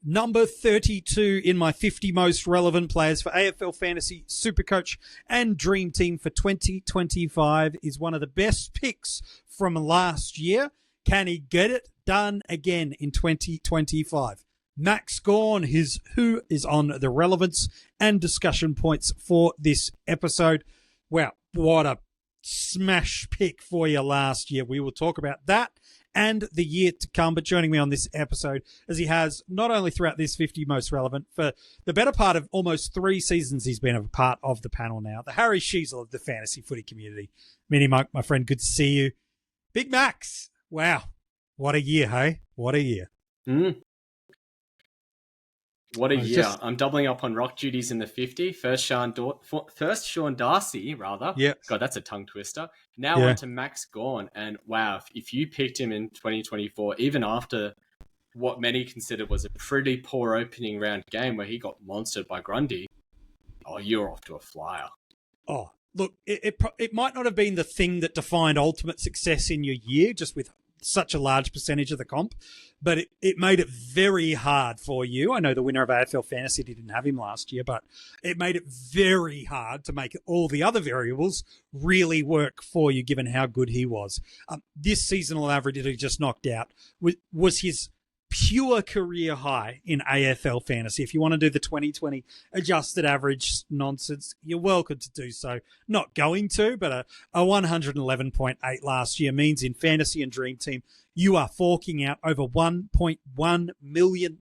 Number 32 in my 50 most relevant players for AFL Fantasy SuperCoach and Dream Team for 2025 is one of the best picks from last year. Can he get it done again in 2025? Max Gawn, who is on the relevance and discussion points for this episode. Wow, what a smash pick for you last year. We will talk about that and the year to come, but joining me on this episode, as he has not only throughout this 50 most relevant, for the better part of almost 3 seasons he's been a part of the panel now, the Harry Sheasel of the fantasy footy community. MiniMonk, my friend, good to see you. Big Max, wow, what a year, hey? What a year. What a year. I'm doubling up on rock duties in the 50. First Sean Darcy, rather. Yeah. God, that's a tongue twister. Now on to Max Gawn. And wow, if you picked him in 2024, even after what many considered was a pretty poor opening round game where he got monstered by Grundy, you're off to a flyer. Oh, look, it might not have been the thing that defined ultimate success in your year, just with such a large percentage of the comp, but it made it very hard for you. I know the winner of AFL Fantasy didn't have him last year, but it made it very hard to make all the other variables really work for you, given how good he was. This seasonal average that he just knocked out was his pure career high in AFL Fantasy. If you want to do the 2020 adjusted average nonsense, you're welcome to do so. Not going to, but a 111.8 last year means in Fantasy and Dream Team, you are forking out over $1.1 million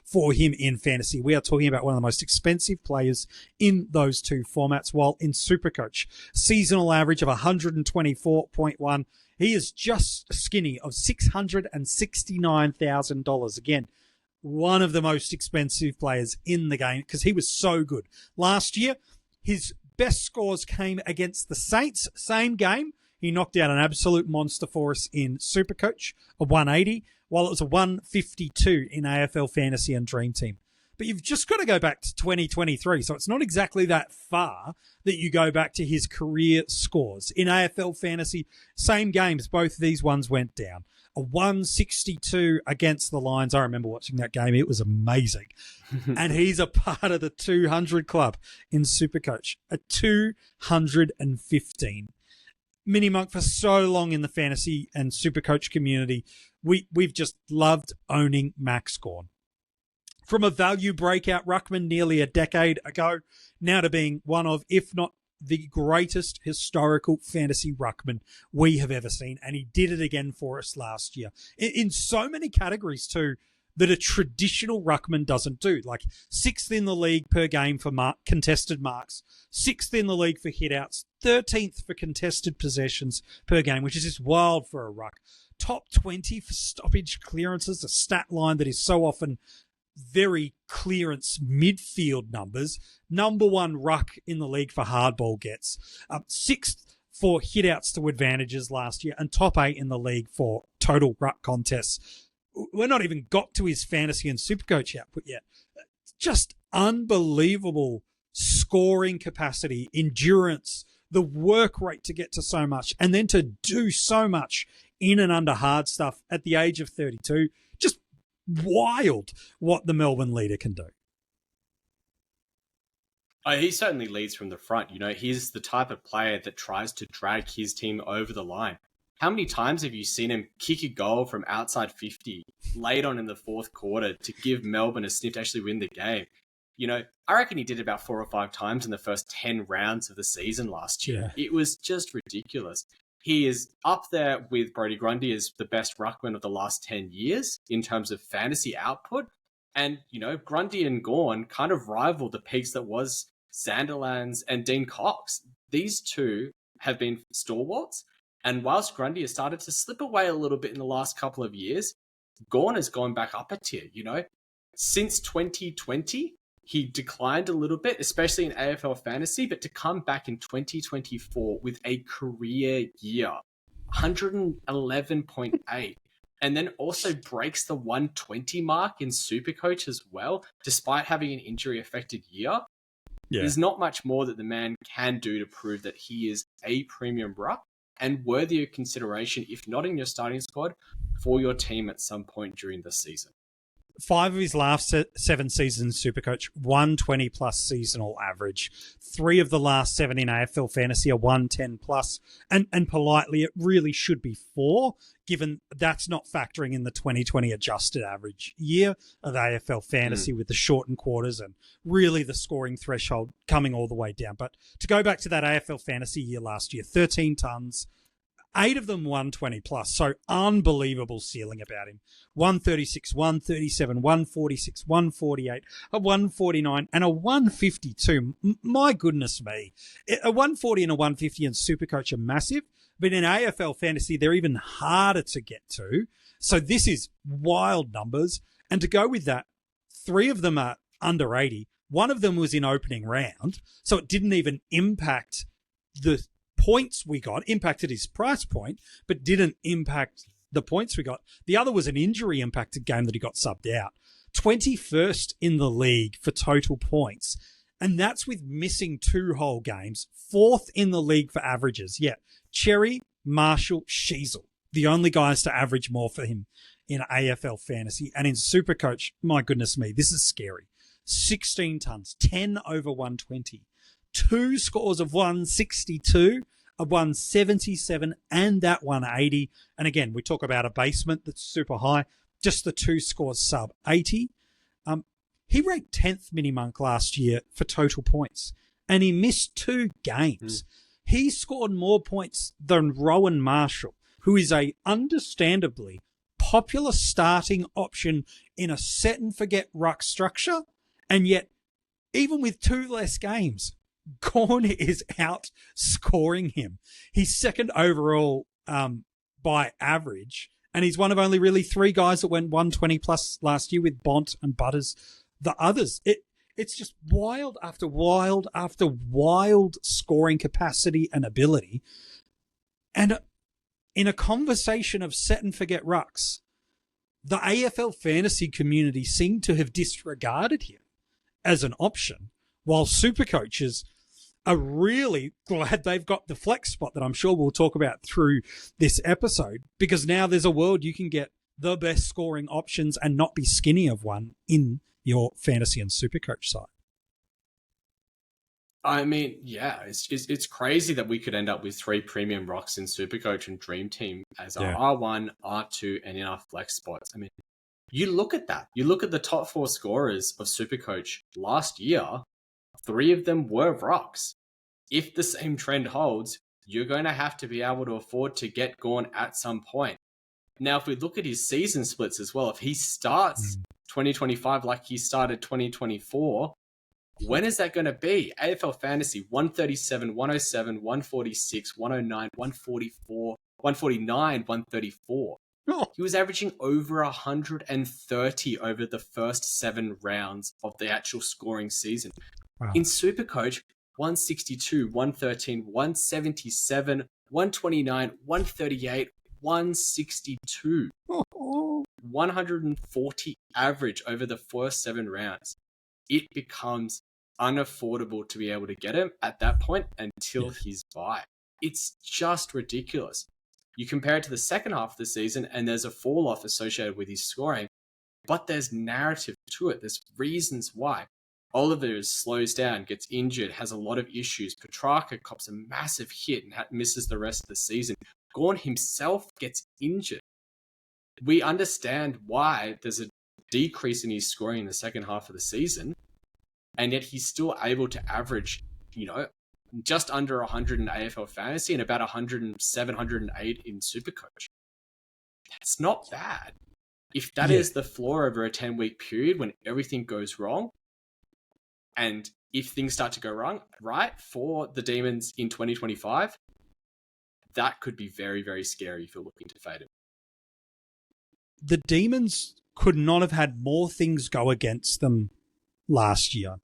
for him in Fantasy. We are talking about one of the most expensive players in those two formats, while in SuperCoach, seasonal average of 124.1. He is just skinny of $669,000. Again, one of the most expensive players in the game because he was so good. Last year, his best scores came against the Saints. Same game. He knocked out an absolute monster for us in SuperCoach, a 180, while it was a 152 in AFL Fantasy and Dream Team. But you've just got to go back to 2023, so it's not exactly that far that you go back to his career scores. In AFL Fantasy, same games, both of these ones went down. A 162 against the Lions. I remember watching that game. It was amazing. And he's a part of the 200 club in SuperCoach, a 215. MiniMonk, for so long in the fantasy and SuperCoach community, we've just loved owning Max Gawn. From a value breakout ruckman nearly a decade ago, now to being one of, if not the greatest historical fantasy ruckman we have ever seen. And he did it again for us last year. In so many categories, too, that a traditional ruckman doesn't do. Like 6th in the league per game for contested marks, 6th in the league for hitouts, 13th for contested possessions per game, which is just wild for a ruck. Top 20 for stoppage clearances, a stat line that is so often very clearance midfield numbers. Number 1 ruck in the league for hardball gets. 6th for hitouts to advantages last year, and top 8 in the league for total ruck contests. We're not even got to his fantasy and SuperCoach output yet. Just unbelievable scoring capacity, endurance, the work rate to get to so much, and then to do so much in and under hard stuff at the age of 32. Just wild what the Melbourne leader can do. He certainly leads from the front. You know, he's the type of player that tries to drag his team over the line. How many times have you seen him kick a goal from outside 50 late on in the fourth quarter to give Melbourne a sniff to actually win the game? You know, I reckon he did it about 4 or 5 times in the first 10 rounds of the season last year. Yeah. It was just ridiculous. He is up there with Brodie Grundy as the best ruckman of the last 10 years in terms of fantasy output. And, you know, Grundy and Gawn kind of rival the peaks that was Sandilands and Dean Cox. These two have been stalwarts. And whilst Grundy has started to slip away a little bit in the last couple of years, Gawn has gone back up a tier, you know. Since 2020, he declined a little bit, especially in AFL Fantasy, but to come back in 2024 with a career year, 111.8, and then also breaks the 120 mark in SuperCoach as well, despite having an injury-affected year. Yeah. There's not much more that the man can do to prove that he is a premium ruck and worthy of consideration, if not in your starting squad, for your team at some point during the season. 5 of his last 7 seasons SuperCoach, 120 plus seasonal average. 3 of the last 7 in AFL Fantasy are 110 plus. And politely, it really should be 4, given that's not factoring in the 2020 adjusted average year of AFL Fantasy with the shortened quarters and really the scoring threshold coming all the way down. But to go back to that AFL Fantasy year last year, 13 tons, 8 of them 120 plus, so unbelievable ceiling about him. 136, 137, 146, 148, a 149, and a 152. My goodness me. A 140 and a 150 in SuperCoach are massive, but in AFL Fantasy, they're even harder to get to. So this is wild numbers. And to go with that, 3 of them are under 80. 1 of them was in opening round, so it didn't even impact the points we got, impacted his price point, but didn't impact the points we got. The other was an injury impacted game that he got subbed out. 21st in the league for total points. And that's with missing 2 whole games. 4th in the league for averages. Yeah. Cherry, Marshall, Sheasel. The only guys to average more for him in AFL Fantasy. And in SuperCoach, my goodness me, this is scary. 16 tons, 10 over 120. 2 scores of 162, a 177, and that 180. And again, we talk about a basement that's super high. Just the 2 scores sub 80. He ranked 10th MiniMonk last year for total points, and he missed 2 games. He scored more points than Rowan Marshall, who is a understandably popular starting option in a set and forget ruck structure, and yet even with 2 less games, Gawn is outscoring him. He's second overall by average, and he's one of only really 3 guys that went 120 plus last year, with Bont and Butters. The others, it's just wild after wild after wild scoring capacity and ability. And in a conversation of set and forget rucks, the AFL fantasy community seemed to have disregarded him as an option, while SuperCoaches are really glad they've got the flex spot that I'm sure we'll talk about through this episode, because now there's a world you can get the best scoring options and not be skinny of one in your fantasy and SuperCoach side. I mean, yeah, it's crazy that we could end up with 3 premium rocks in SuperCoach and Dream Team as our R1, R2, and in our flex spots. I mean, you look at that. You look at the top 4 scorers of SuperCoach last year, 3 of them were rocks. If the same trend holds, you're going to have to be able to afford to get Gawn at some point. Now, if we look at his season splits as well, if he starts 2025 like he started 2024, when is that going to be? AFL Fantasy, 137, 107, 146, 109, 144, 149, 134. Oh. He was averaging over 130 over the first 7 rounds of the actual scoring season. Wow. In SuperCoach, 162, 113, 177, 129, 138, 162. 140 average over the first 7 rounds. It becomes unaffordable to be able to get him at that point until his bye. It's just ridiculous. You compare it to the second half of the season and there's a fall off associated with his scoring, but there's narrative to it. There's reasons why. Oliver slows down, gets injured, has a lot of issues. Petrarca cops a massive hit and misses the rest of the season. Gawn himself gets injured. We understand why there's a decrease in his scoring in the second half of the season, and yet he's still able to average, just under 100 in AFL Fantasy and about 107, 108 in SuperCoach. That's not bad. If that is the floor over a 10-week period when everything goes wrong, and if things start to go wrong, right, for the Demons in 2025, that could be very, very scary if you're looking to fade him. The Demons could not have had more things go against them last year.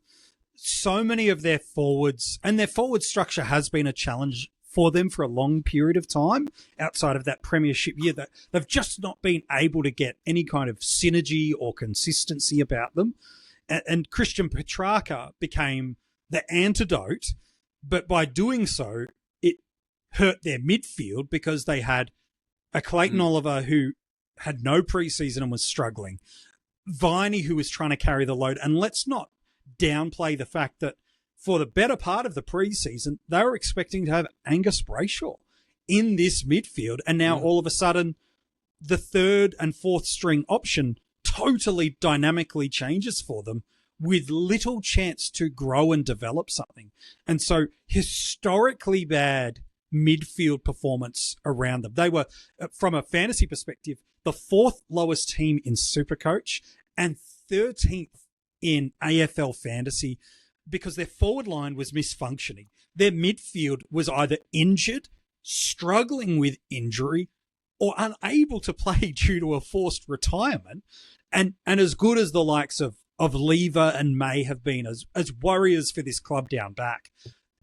So many of their forwards, and their forward structure has been a challenge for them for a long period of time outside of that premiership year, that they've just not been able to get any kind of synergy or consistency about them. And Christian Petrarca became the antidote, but by doing so, it hurt their midfield because they had a Clayton Oliver who had no preseason and was struggling. Viney, who was trying to carry the load. And let's not downplay the fact that for the better part of the preseason, they were expecting to have Angus Brayshaw in this midfield. And now all of a sudden, the third and fourth string option totally dynamically changes for them with little chance to grow and develop something. And so historically bad midfield performance around them. They were, from a fantasy perspective, the fourth lowest team in SuperCoach and 13th in AFL Fantasy because their forward line was misfunctioning. Their midfield was either injured, struggling with injury, or unable to play due to a forced retirement. And as good as the likes of Lever and May have been as warriors for this club down back,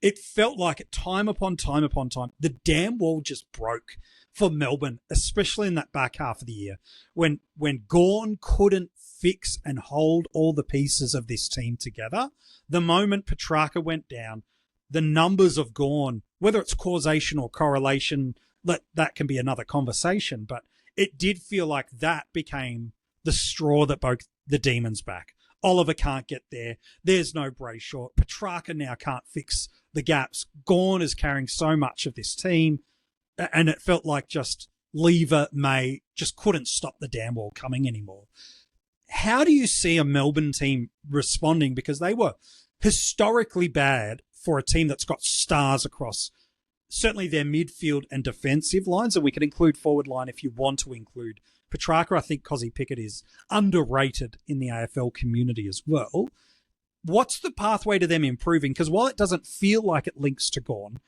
it felt like time upon time upon time, the damn wall just broke for Melbourne, especially in that back half of the year when Gawn couldn't fix and hold all the pieces of this team together. The moment Petrarca went down, the numbers of Gawn, whether it's causation or correlation, that can be another conversation, but it did feel like that became the straw that broke the Demons back. Oliver can't get there. There's no Brayshaw. Petrarca now can't fix the gaps. Gawn is carrying so much of this team, and it felt like just Lever, May just couldn't stop the damn wall coming anymore. How do you see a Melbourne team responding? Because they were historically bad for a team that's got stars across certainly their midfield and defensive lines, and we can include forward line if you want to include Petrarca. I think Cozzy Pickett is underrated in the AFL community as well. What's the pathway to them improving? Because while it doesn't feel like it links to Gawn,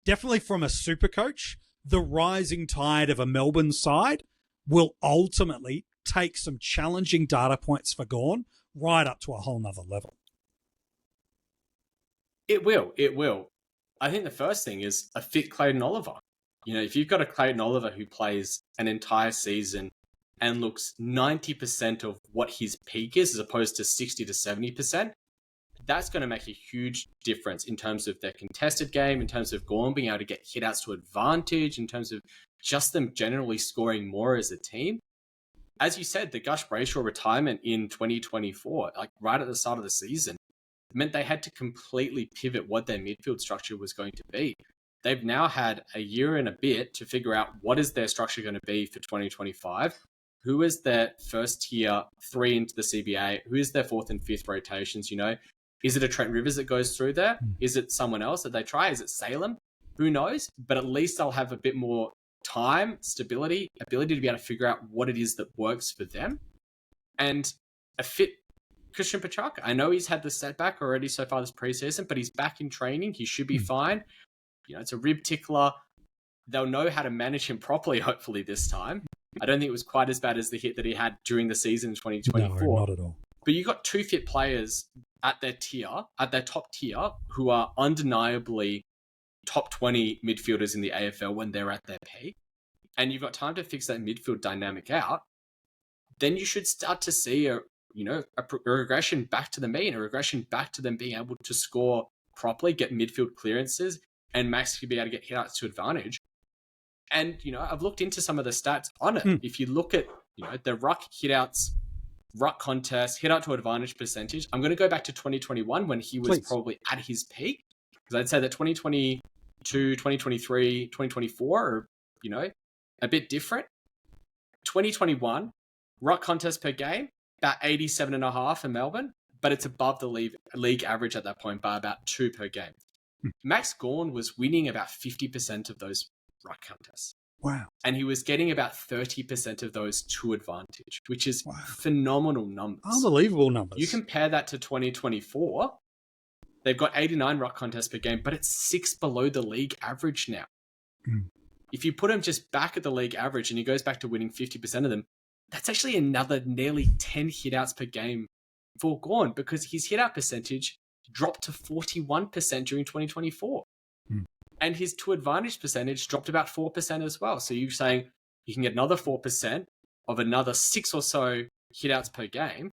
definitely from a SuperCoach, the rising tide of a Melbourne side will ultimately take some challenging data points for Gawn right up to a whole nother level. It will. I think the first thing is a fit Clayton Oliver. You know, if you've got a Clayton Oliver who plays an entire season and looks 90% of what his peak is, as opposed to 60 to 70%, that's going to make a huge difference in terms of their contested game, in terms of Gawn being able to get hitouts to advantage, in terms of just them generally scoring more as a team. As you said, the Gus Brayshaw retirement in 2024, like right at the start of the season, meant they had to completely pivot what their midfield structure was going to be. They've now had a year and a bit to figure out what is their structure going to be for 2025. Who is their first tier 3 into the CBA? Who is their fourth and fifth rotations? You know, is it a Trent Rivers that goes through there? Is it someone else that they try? Is it Salem? Who knows? But at least they'll have a bit more time, stability, ability to be able to figure out what it is that works for them. And a fit Christian Petrarca. I know he's had the setback already so far this preseason, but he's back in training. He should be fine. You know, it's a rib tickler. They'll know how to manage him properly, hopefully, this time. I don't think it was quite as bad as the hit that he had during the season in 2024. No, not at all. But you got two fit players at their top tier, who are undeniably top 20 midfielders in the AFL when they're at their peak. And you've got time to fix that midfield dynamic out. Then you should start to see a regression back to the mean, a regression back to them being able to score properly, get midfield clearances, and Max could be able to get hitouts to advantage. And, you know, I've looked into some of the stats on it. If you look at, you know, the ruck hitouts, ruck contest, hitout to advantage percentage, I'm going to go back to 2021 when he was probably at his peak. Because I'd say that 2022, 2023, 2024 are, you know, a bit different. 2021, ruck contest per game, about 87.5 in Melbourne, but it's above the league average at that point by about 2 per game. Max Gawn was winning about 50% of those ruck contests. Wow. And he was getting about 30% of those to advantage, which is phenomenal numbers. Unbelievable numbers. You compare that to 2024, they've got 89 ruck contests per game, but it's 6 below the league average now. If you put him just back at the league average and he goes back to winning 50% of them, that's actually another nearly 10 hitouts per game for Gawn, because his hitout percentage dropped to 41% during 2024. And his to advantage percentage dropped about 4% as well. So you're saying you can get another 4% of another 6 or so hitouts per game.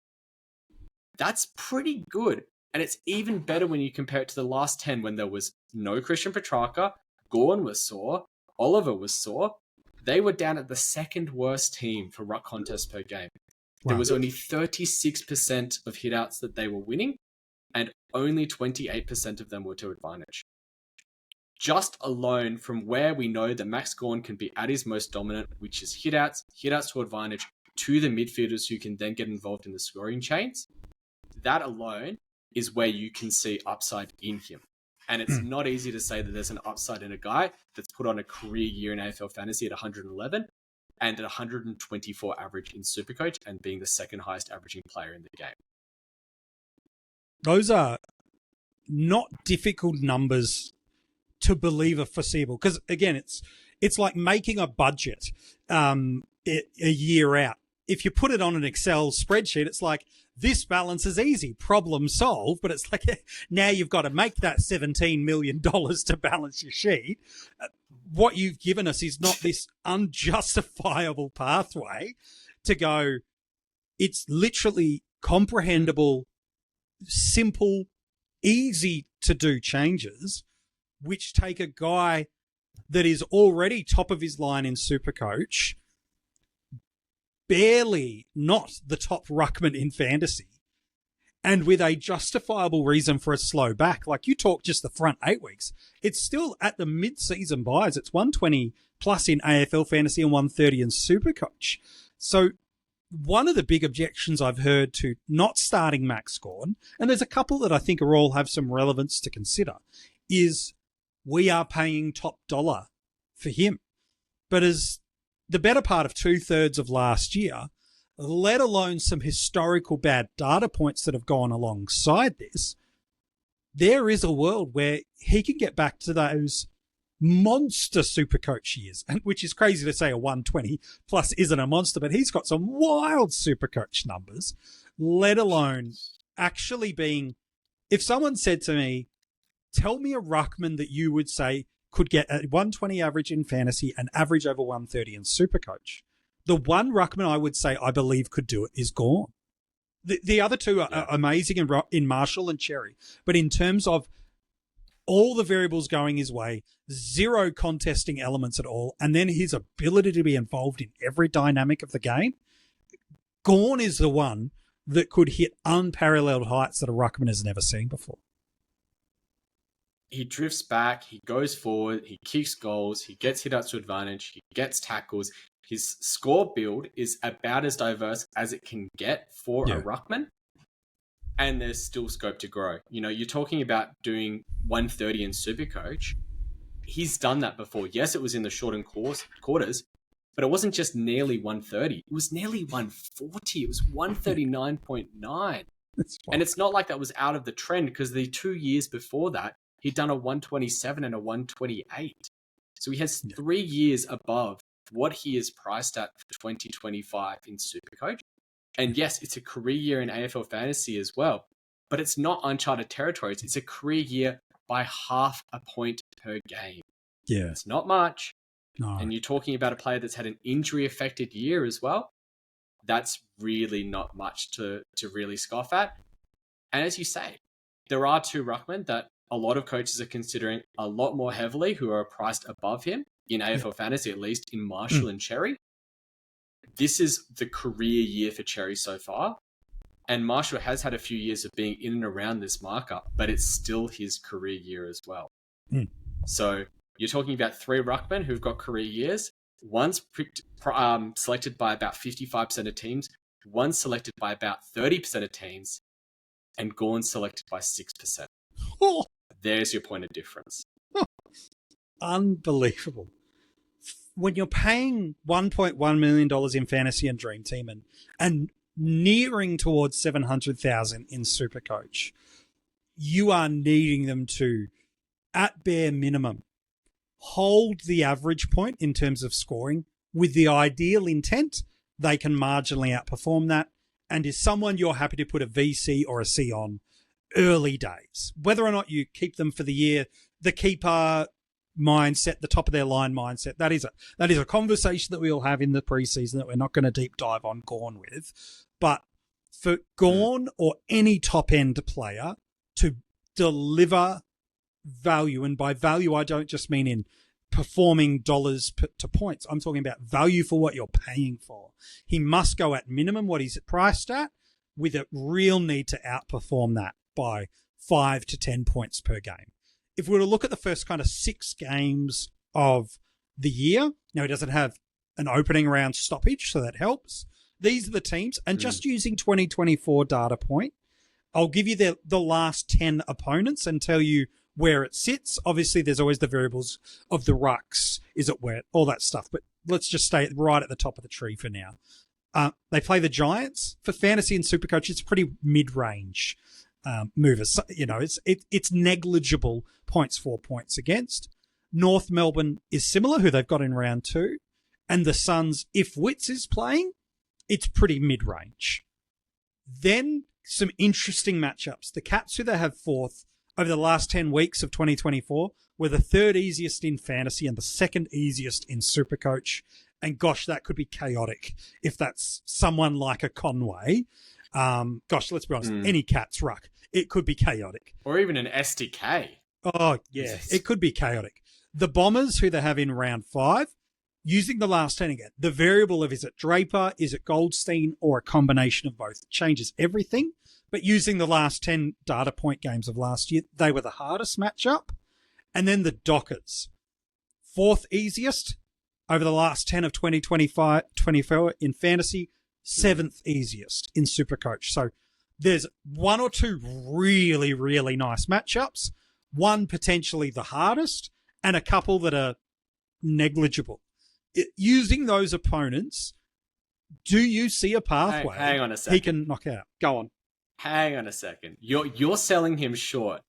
That's pretty good. And it's even better when you compare it to the last 10 when there was no Christian Petrarca, Gawn was sore, Oliver was sore. They were down at the second worst team for ruck contests per game. There was only 36% of hitouts that they were winning, and only 28% of them were to advantage. Just alone from where we know that Max Gawn can be at his most dominant, which is hitouts to advantage to the midfielders who can then get involved in the scoring chains, that alone is where you can see upside in him. And it's not easy to say that there's an upside in a guy that's put on a career year in AFL Fantasy at 111 and at 124 average in SuperCoach and being the second highest averaging player in the game. Those are not difficult numbers to believe are foreseeable. Because, again, it's like making a budget a year out. If you put it on an Excel spreadsheet, it's like, this balance is easy, problem solved. But it's like, now you've got to make that $17 million to balance your sheet. What you've given us is not this unjustifiable pathway to go, it's literally comprehensible, simple, easy to do changes, which take a guy that is already top of his line in SuperCoach, barely not the top ruckman in fantasy, and with a justifiable reason for a slow back. Like you talk just the front 8 weeks, it's still at the mid-season buys. It's 120 plus in AFL Fantasy and 130 in SuperCoach. So one of the big objections I've heard to not starting Max Gawn, and there's a couple that I think are all have some relevance to consider, is we are paying top dollar for him. But as the better part of 2/3 of last year, let alone some historical bad data points that have gone alongside this, there is a world where he can get back to those monster SuperCoach years, which is crazy to say a 120 plus isn't a monster, but he's got some wild SuperCoach numbers, let alone actually being, if someone said to me, tell me a ruckman that you would say could get a 120 average in fantasy and average over 130 in SuperCoach, the one ruckman I would say I believe could do it is Gawn. The other two are amazing in Marshall and Cherry. But in terms of all the variables going his way, zero contesting elements at all, and then his ability to be involved in every dynamic of the game, Gawn is the one that could hit unparalleled heights that a ruckman has never seen before. He drifts back, he goes forward, he kicks goals, he gets hit out to advantage, he gets tackles. His score build is about as diverse as it can get for a ruckman, and there's still scope to grow. You know, you're talking about doing 130 in SuperCoach. He's done that before. Yes, it was in the shortened quarters, but it wasn't just nearly 130. It was nearly 140. It was 139.9. And it's not like that was out of the trend, because the 2 years before that, he'd done a 127 and a 128. So he has 3 years above what he is priced at for 2025 in SuperCoach. And yes, it's a career year in AFL Fantasy as well, but it's not uncharted territories. It's a career year by half a point per game. Yeah. It's not much. No. And you're talking about a player that's had an injury-affected year as well. That's really not much to really scoff at. And as you say, there are two ruckmen that a lot of coaches are considering a lot more heavily who are priced above him, in AFL Fantasy at least, in Marshall and Cherry. This is the career year for Cherry so far. And Marshall has had a few years of being in and around this marker, but it's still his career year as well. So you're talking about 3 ruckmen who've got career years. One's selected by about 55% of teams. One's selected by about 30% of teams. And Gawn's selected by 6%. Oh. There's your point of difference. Unbelievable. When you're paying $1.1 million in fantasy and Dream Team and nearing towards 700,000 in SuperCoach, you are needing them to, at bare minimum, hold the average point in terms of scoring with the ideal intent. They can marginally outperform that, and is someone you're happy to put a VC or a C on early days. Whether or not you keep them for the year, the keeper mindset, the top of their line mindset, that is a conversation that we'll have in the preseason that we're not going to deep dive on Gawn with. But for Gawn or any top end player to deliver value, and by value I don't just mean in performing dollars to points. I'm talking about value for what you're paying for. He must go at minimum what he's priced at, with a real need to outperform that by 5 to 10 points per game. If we were to look at the first kind of 6 games of the year, now he doesn't have an opening round stoppage, so that helps. These are the teams, and just using 2024 data point, I'll give you the last 10 opponents and tell you where it sits. Obviously, there's always the variables of the rucks, is it wet, all that stuff, but let's just stay right at the top of the tree for now. They play the Giants. For fantasy and SuperCoach, it's pretty mid-range movers. So, it's negligible points for, points against. North Melbourne is similar, who they've got in round 2. And the Suns, if Witts is playing, it's pretty mid-range. Then some interesting matchups. The Cats, who they have 4th over the last 10 weeks of 2024, were the 3rd easiest in fantasy and the 2nd easiest in SuperCoach. And gosh, that could be chaotic if that's someone like a Conway. Gosh, let's be honest, any Cats ruck, it could be chaotic. Or even an SDK. Oh, yeah, it could be chaotic. The Bombers, who they have in round 5, using the last 10 again, the variable of is it Draper, is it Goldstein, or a combination of both changes everything. But using the last 10 data point games of last year, they were the hardest matchup. And then the Dockers, 4th easiest over the last 10 of 2024 in fantasy, 7th easiest in SuperCoach. So there's 1 or 2 really, really nice matchups, one potentially the hardest, and a couple that are negligible. Using those opponents, do you see a pathway hang on a second. He can knock out? Go on. Hang on a second. You're selling him short.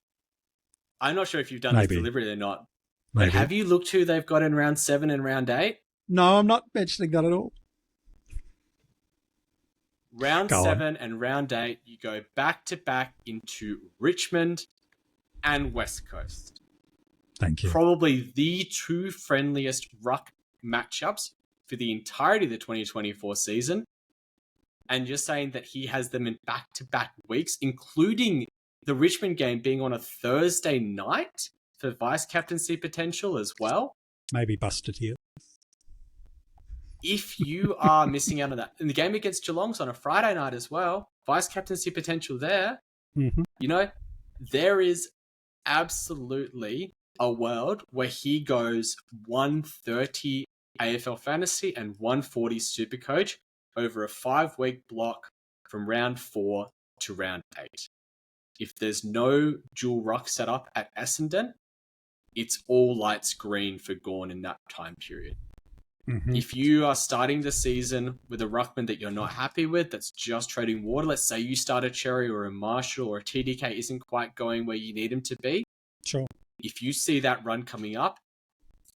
I'm not sure if you've done this deliberately or not. But have you looked who they've got in round 7 and round 8? No, I'm not mentioning that at all. Round 7 and round 8, you go back-to-back into Richmond and West Coast. Thank you. Probably the 2 friendliest ruck matchups for the entirety of the 2024 season. And you're saying that he has them in back-to-back weeks, including the Richmond game being on a Thursday night for vice-captaincy potential as well? Maybe busted here. If you are missing out on that, and the game against Geelong's on a Friday night as well, vice-captaincy potential there, there is absolutely a world where he goes 130 AFL Fantasy and 140 SuperCoach over a 5-week block from round 4 to round 8. If there's no dual ruck set up at Essendon, it's all lights green for Gawn in that time period. If you are starting the season with a ruckman that you're not happy with, that's just trading water, let's say you start a Cherry or a Marshall or a TDK isn't quite going where you need him to be. Sure. If you see that run coming up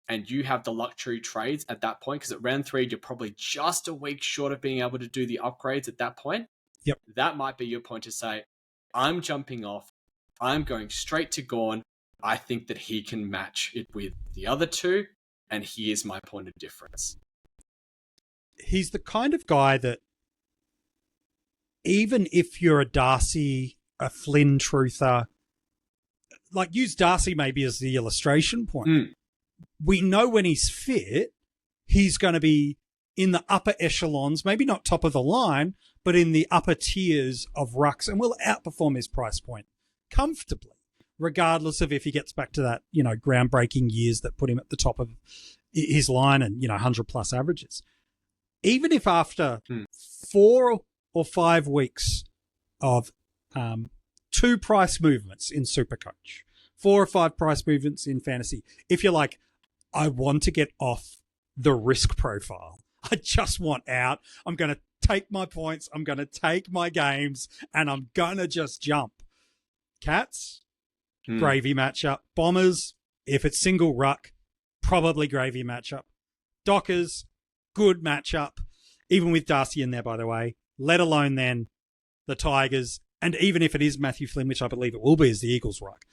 and you have the luxury trades at that point, because at round 3, you're probably just a week short of being able to do the upgrades at that point. Yep. That might be your point to say, I'm jumping off. I'm going straight to Gawn. I think that he can match it with the other 2. And here's my point of difference. He's the kind of guy that even if you're a Darcy, a Flynn truther, like use Darcy maybe as the illustration point. We know when he's fit, he's going to be in the upper echelons, maybe not top of the line, but in the upper tiers of rucks, and will outperform his price point comfortably, regardless of if he gets back to that, groundbreaking years that put him at the top of his line and, 100 plus averages. Even if after 4 or 5 weeks of 2 price movements in SuperCoach, 4 or 5 price movements in fantasy, if you're like, I want to get off the risk profile, I just want out, I'm going to take my points, I'm going to take my games, and I'm going to just jump. Cats, gravy matchup. Bombers, if it's single ruck, probably gravy matchup. Dockers, good matchup, even with Darcy in there, by the way, let alone then the Tigers. And even if it is Matthew Flynn, which I believe it will be, as the Eagles ruck,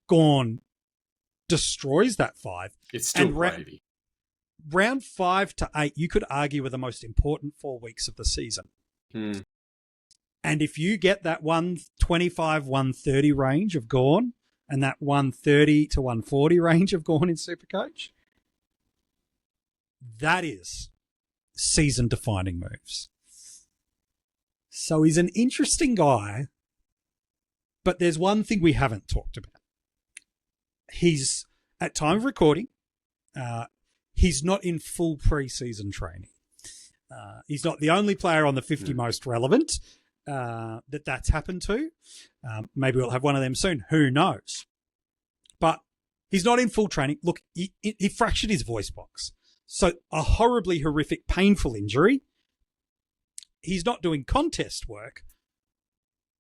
Gawn destroys that 5. It's still gravy. Round 5 to 8, you could argue were the most important 4 weeks of the season. And if you get that 125, 130 range of Gawn and that 130 to 140 range of Gawn in SuperCoach, That is season-defining moves. So he's an interesting guy, but there's one thing we haven't talked about. He's, at time of recording, he's not in full pre-season training. He's not the only player on the 50 most relevant that's happened to. Maybe we'll have one of them soon. Who knows? But he's not in full training. Look, he fractured his voice box. So a horribly horrific, painful injury. He's not doing contest work,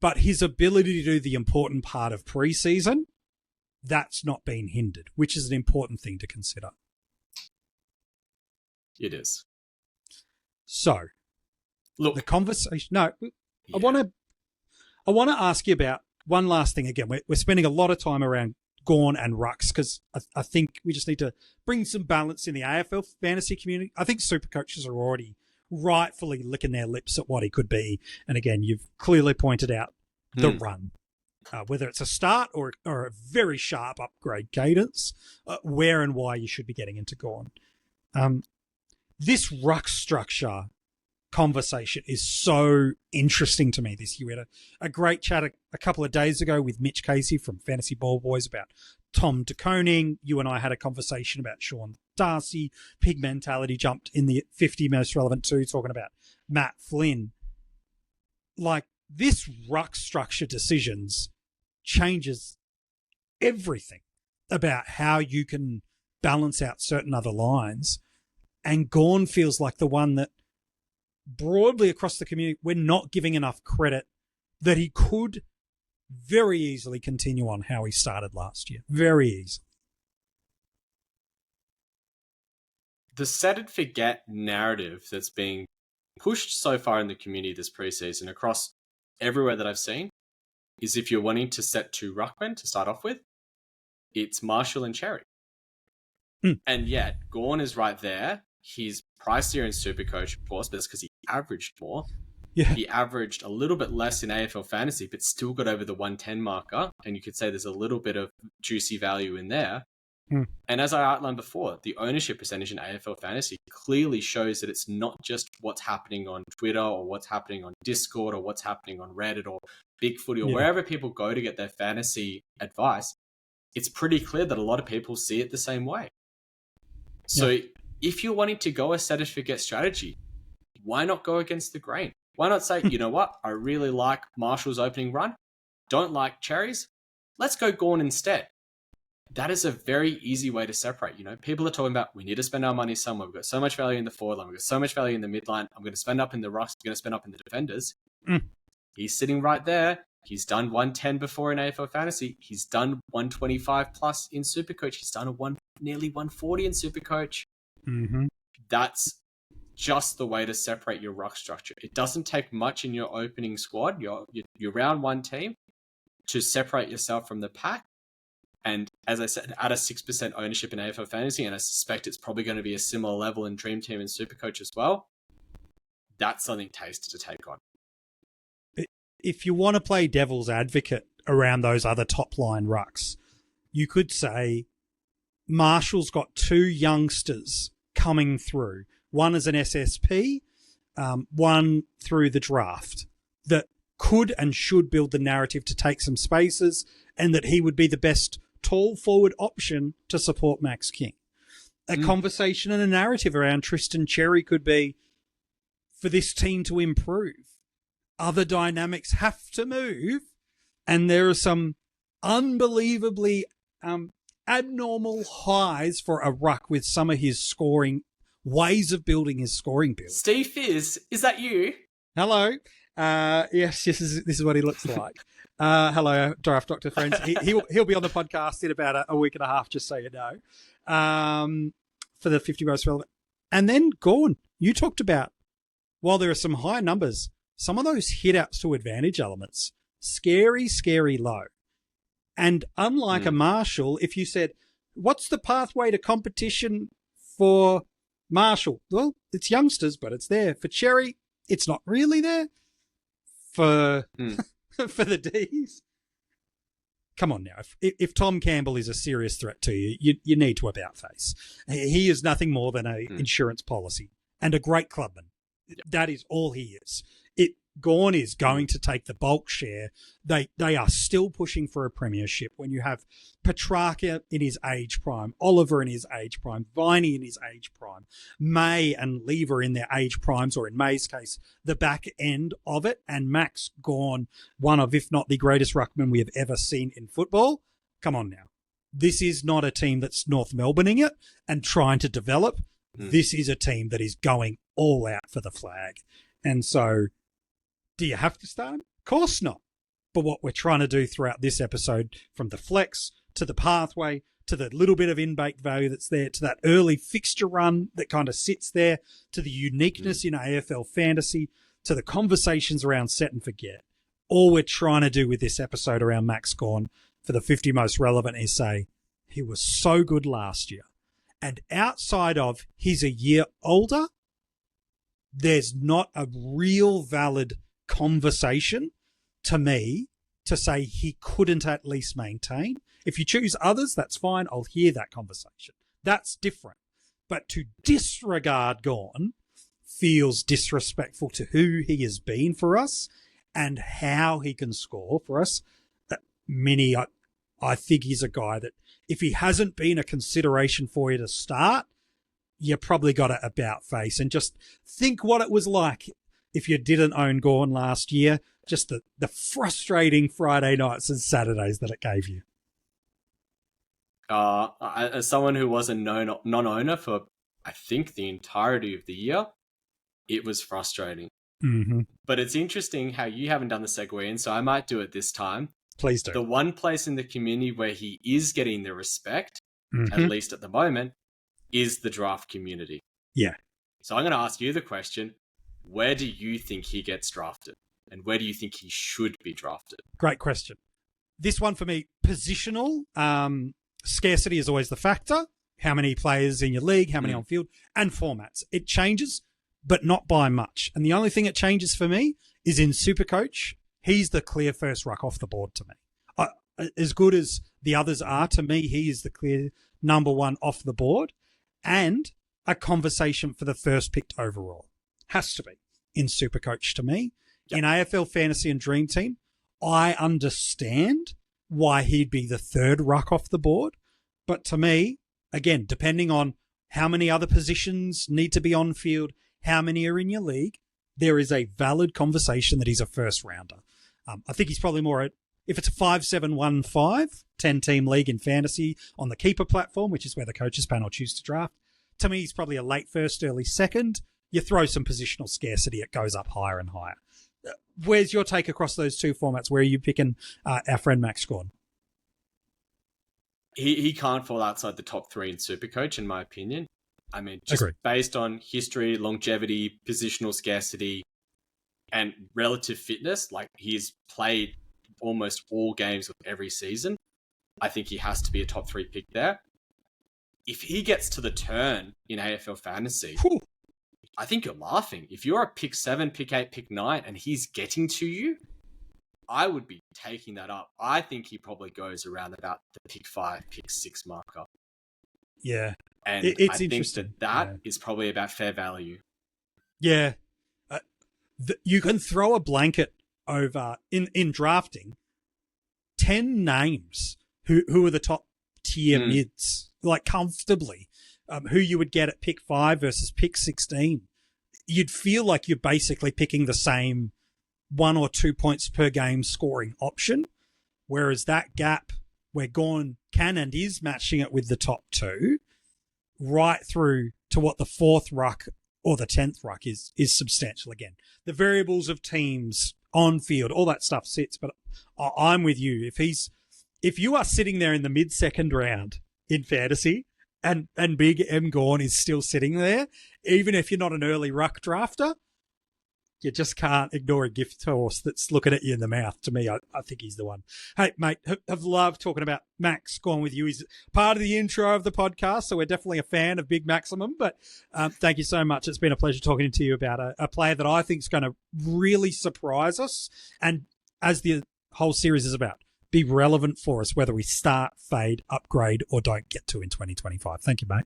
but his ability to do the important part of pre-season, that's not been hindered, which is an important thing to consider. It is. So, look, the conversation. No, yeah. I want to ask you about one last thing. Again, we're spending a lot of time around Gawn and Rucks because I think we just need to bring some balance in the AFL fantasy community. I think super coaches are already rightfully licking their lips at what he could be. And again, you've clearly pointed out the run, whether it's a start or a very sharp upgrade cadence, where and why you should be getting into Gawn. This ruck structure conversation is so interesting to me this year. We had a great chat a couple of days ago with Mitch Casey from Fantasy Ball Boys about Tom de Koning. You and I had a conversation about Sean Darcy. Pig Mentality jumped in the 50 most relevant too, talking about Matt Flynn. Like, this ruck structure decisions changes everything about how you can balance out certain other lines. And Gawn feels like the one that broadly across the community, we're not giving enough credit that he could very easily continue on how he started last year. Very easily. The set and forget narrative that's being pushed so far in the community this preseason across everywhere that I've seen is if you're wanting to set two ruckmen to start off with, it's Marshall and Cherry. And yet, Gawn is right there. He's pricier in SuperCoach, of course, but that's because he averaged more. Yeah. He averaged a little bit less in AFL Fantasy, but still got over the 110 marker. And you could say there's a little bit of juicy value in there. And as I outlined before, the ownership percentage in AFL Fantasy clearly shows that it's not just what's happening on Twitter or what's happening on Discord or what's happening on Reddit or Big Footy or wherever people go to get their fantasy advice. It's pretty clear that a lot of people see it the same way. So if you're wanting to go a set and forget strategy, why not go against the grain? Why not say, you know what? I really like Marshall's opening run. Don't like Cherries. Let's go Gawn instead. That is a very easy way to separate. You know, people are talking about, we need to spend our money somewhere. We've got so much value in the forward line. We've got so much value in the midline. I'm going to spend up in the rucks. I'm going to spend up in the defenders. He's sitting right there. He's done 110 before in AFL Fantasy. He's done 125 plus in SuperCoach. He's done nearly 140 in SuperCoach. That's just the way to separate your ruck structure. It doesn't take much in your opening squad, your round one team, to separate yourself from the pack. And as I said, at a 6% ownership in AFL Fantasy, and I suspect it's probably going to be a similar level in Dream Team and SuperCoach as well, that's something tasty to take on. If you want to play devil's advocate around those other top-line rucks, you could say Marshall's got two youngsters coming through. One as an SSP, one through the draft, that could and should build the narrative to take some spaces, and that he would be the best tall forward option to support Max King. A conversation and a narrative around Tristan Cherry could be, for this team to improve, other dynamics have to move, and there are some unbelievably abnormal highs for a ruck with some of his scoring ways of building his scoring build. Steve Fizz, is that you? Hello. Yes, this is what he looks like. Hello, Draft Doctor friends. He'll be on the podcast in about a week and a half, just so you know, for the 50 most relevant. And then Gawn, you talked about, while there are some high numbers, some of those hit outs to advantage elements, scary, scary low. And unlike a Marshall, if you said, what's the pathway to competition for Marshall? Well, it's youngsters, but it's there. For Cherry, it's not really there. For for the D's, come on now. If Tom Campbell is a serious threat to you, you need to about face. He is nothing more than a insurance policy and a great clubman. That is all he is. Gawn is going to take the bulk share. They are still pushing for a premiership when you have Petrarca in his age prime, Oliver in his age prime, Viney in his age prime, May and Lever in their age primes, or in May's case, the back end of it, and Max Gawn, one of, if not the greatest ruckman we have ever seen in football. Come on now. This is not a team that's North Melbourneing it and trying to develop. This is a team that is going all out for the flag. And so, do you have to start him? Of course not. But what we're trying to do throughout this episode, from the flex to the pathway to the little bit of in-baked value that's there, to that early fixture run that kind of sits there, to the uniqueness in AFL fantasy, to the conversations around set and forget, all we're trying to do with this episode around Max Gawn for the 50 most relevant is say, he was so good last year. And outside of he's a year older, there's not a real valid conversation to me to say he couldn't at least maintain. If you choose others, that's fine. I'll hear that conversation. That's different. But to disregard Gawn feels disrespectful to who he has been for us and how he can score for us. Mini, I think he's a guy that if he hasn't been a consideration for you to start, you probably got to about face and just think what it was like if you didn't own Gawn last year, just the frustrating Friday nights and Saturdays that it gave you. As someone who was a non-owner for, I think, the entirety of the year, it was frustrating. Mm-hmm. But it's interesting how you haven't done the segue in, so I might do it this time. Please do. The one place in the community where he is getting the respect, at least at the moment, is the draft community. Yeah. So I'm going to ask you the question, where do you think he gets drafted? And where do you think he should be drafted? Great question. This one for me, positional. Scarcity is always the factor. How many players in your league, how many on field, and formats. It changes, but not by much. And the only thing it changes for me is in SuperCoach, he's the clear first ruck off the board to me. As good as the others are, to me, he is the clear number one off the board and a conversation for the first picked overall. Has to be in SuperCoach to me. Yep. In AFL Fantasy and Dream Team, I understand why he'd be the third ruck off the board. But to me, again, depending on how many other positions need to be on field, how many are in your league, there is a valid conversation that he's a first rounder. I think he's probably more, if it's a 5-7-1-5, 10-team league in fantasy on the keeper platform, which is where the coaches panel choose to draft, to me, he's probably a late first, early second. You throw some positional scarcity, it goes up higher and higher. Where's your take across those two formats? Where are you picking our friend Max Gawn? He can't fall outside the top three in SuperCoach, in my opinion. I mean, just based on history, longevity, positional scarcity, and relative fitness, like he's played almost all games of every season. I think he has to be a top three pick there. If he gets to the turn in AFL Fantasy, I think you're laughing. If you're a pick 7, pick 8, pick 9, and he's getting to you, I would be taking that up. I think he probably goes around about the pick 5, pick 6 marker. Yeah. And it's I think interesting. that is probably about fair value. Yeah. You can throw a blanket over, in drafting, 10 names who are the top tier mids, like comfortably, who you would get at pick 5 versus pick 16. You'd feel like you're basically picking the same 1 or 2 points per game scoring option, whereas that gap where Gawn can and is matching it with the top 2 right through to what the 4th ruck or the 10th ruck is substantial. Again, the variables of teams on field, all that stuff sits, but I'm with you. If you are sitting there in the mid-second round in fantasy and Big M Gawn is still sitting there, even if you're not an early ruck drafter, you just can't ignore a gift horse that's looking at you in the mouth. To me, I think he's the one. Hey, mate, I've loved talking about Max Gawn with you. He's part of the intro of the podcast, so we're definitely a fan of Big Maximum. But thank you so much. It's been a pleasure talking to you about a player that I think is going to really surprise us. And as the whole series is about, be relevant for us, whether we start, fade, upgrade, or don't get to in 2025. Thank you, mate.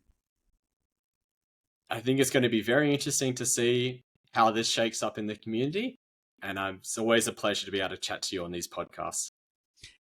I think it's going to be very interesting to see how this shakes up in the community. And it's always a pleasure to be able to chat to you on these podcasts.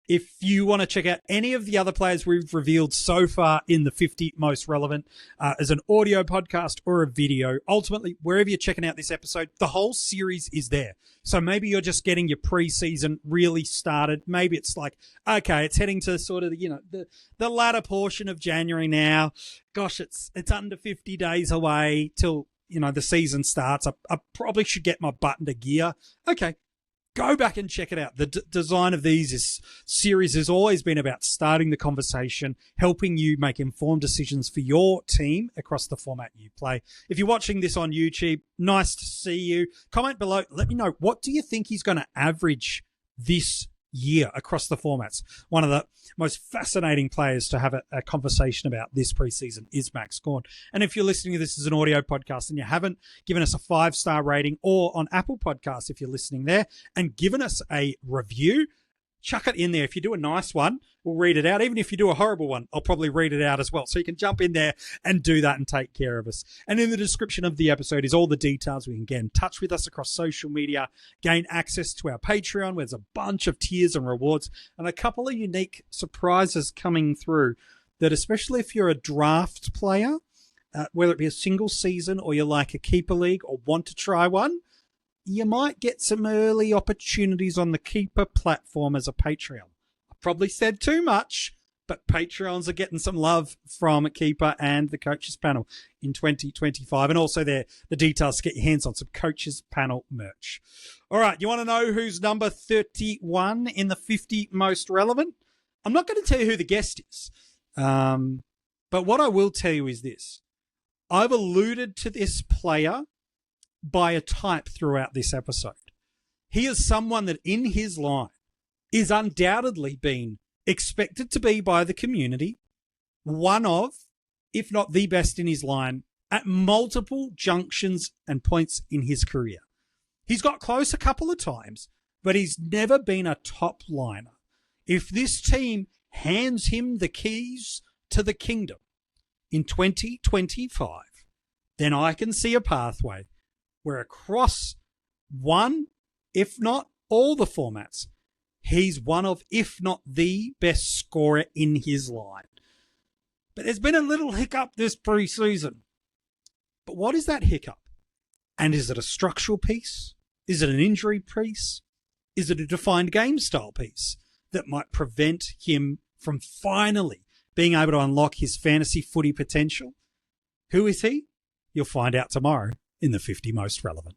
If you want to check out any of the other players we've revealed so far in the 50 most relevant as an audio podcast or a video, ultimately, wherever you're checking out this episode, the whole series is there. So maybe you're just getting your preseason really started. Maybe it's like, okay, it's heading to sort of, the latter portion of January now. Gosh, it's under 50 days away till, the season starts. I probably should get my butt into gear. Okay. Go back and check it out. The design of these series has always been about starting the conversation, helping you make informed decisions for your team across the format you play. If you're watching this on YouTube, nice to see you. Comment below. Let me know, what do you think he's going to average this year across the formats? One of the most fascinating players to have a conversation about this preseason is Max Gawn. And if you're listening to this as an audio podcast and you haven't given us a 5-star rating, or on Apple Podcasts if you're listening there, and given us a review, chuck it in there. If you do a nice one, we'll read it out. Even if you do a horrible one, I'll probably read it out as well. So you can jump in there and do that and take care of us. And in the description of the episode is all the details. We can get in touch with us across social media, gain access to our Patreon, where there's a bunch of tiers and rewards, and a couple of unique surprises coming through that, especially if you're a draft player, whether it be a single season or you're like a keeper league or want to try one, you might get some early opportunities on the Keeper platform as a Patreon. I probably said too much, but Patreons are getting some love from Keeper and the Coaches Panel in 2025. And also the details to get your hands on some Coaches Panel merch. All right, you want to know who's number 31 in the 50 most relevant? I'm not going to tell you who the guest is, but what I will tell you is this. I've alluded to this player by a type throughout this episode. He is someone that in his line is undoubtedly been expected to be by the community one of, if not the best in his line, at multiple junctions and points in his career. He's got close a couple of times, but he's never been a top liner. If this team hands him the keys to the kingdom in 2025, then I can see a pathway where across one, if not all the formats, he's one of, if not the best scorer in his line. But there's been a little hiccup this preseason. But what is that hiccup? And is it a structural piece? Is it an injury piece? Is it a defined game style piece that might prevent him from finally being able to unlock his fantasy footy potential? Who is he? You'll find out tomorrow in the 50 most relevant.